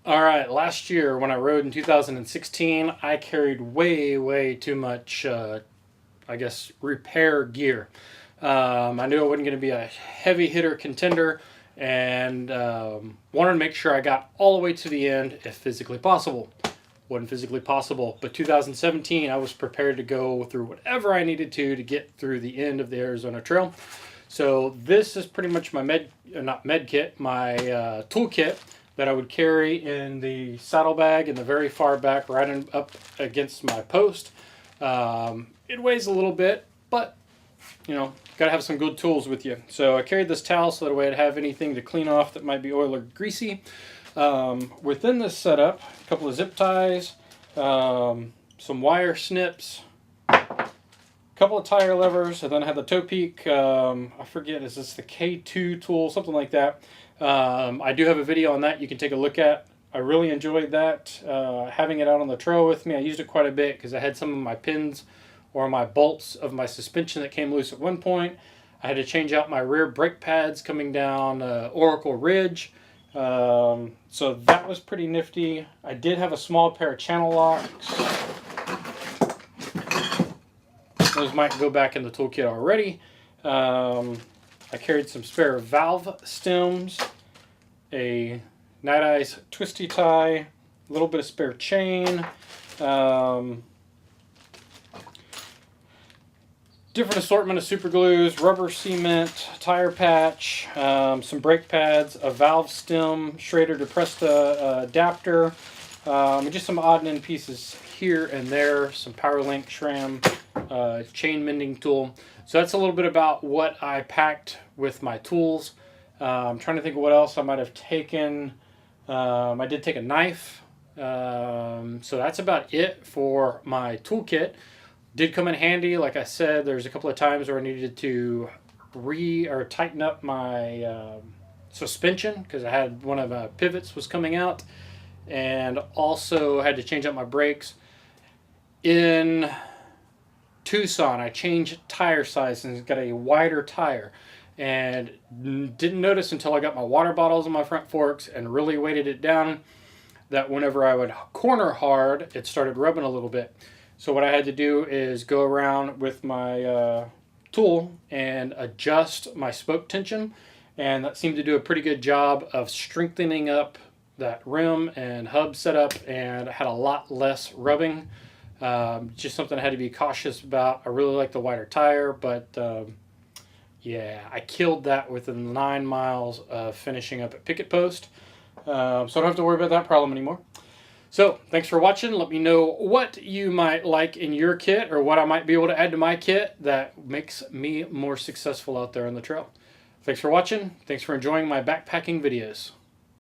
All right, last year when I rode in 2016, I carried way too much, I guess, repair gear. I knew I wasn't going to be a heavy hitter contender and wanted to make sure I got all the way to the end if physically possible. Wasn't physically possible, but 2017, I was prepared to go through whatever I needed to get through the end of the Arizona Trail. So this is pretty much my not med kit, my tool kit that I would carry in the saddlebag in the very far back, right up against my post. It weighs a little bit, but you know, gotta have some good tools with you. So I carried this towel so that way I'd have anything to clean off that might be oil or greasy. Within this setup, a couple of zip ties, some wire snips, couple of tire levers, and then I have the toe peak. I forget, is this the K2 tool, something like that. I do have a video on that you can take a look at. I really enjoyed that, having it out on the trail with me. I used it quite a bit because I had some of my pins or my bolts of my suspension that came loose at one point. I had to change out my rear brake pads coming down Oracle Ridge. So that was pretty nifty. I did have a small pair of channel locks. Those might go back in the toolkit already. I carried some spare valve stems, a Night Eyes twisty tie, a little bit of spare chain, different assortment of super glues, rubber cement, tire patch, some brake pads, a valve stem, Schrader Depresta adapter, just some odd and end pieces here and there, some power link SRAM, chain mending tool. So that's a little bit about what I packed with my tools. I'm trying to think of what else I might have taken. I did take a knife. So that's about it for my toolkit. Did come in handy. Like I said, there's a couple of times where I needed to tighten up my suspension because I had one of my pivots was coming out, and also had to change out my brakes. In Tucson, I changed tire size and got a wider tire, and didn't notice until I got my water bottles on my front forks and really weighted it down that whenever I would corner hard, it started rubbing a little bit. So what I had to do is go around with my tool and adjust my spoke tension, and that seemed to do a pretty good job of strengthening up that rim and hub setup, and had a lot less rubbing. Just something I had to be cautious about. I really like the wider tire, but yeah, I killed that within 9 miles of finishing up at Picket Post. So I don't have to worry about that problem anymore. So thanks for watching. Let me know what you might like in your kit, or what I might be able to add to my kit that makes me more successful out there on the trail. Thanks for watching. Thanks for enjoying my backpacking videos.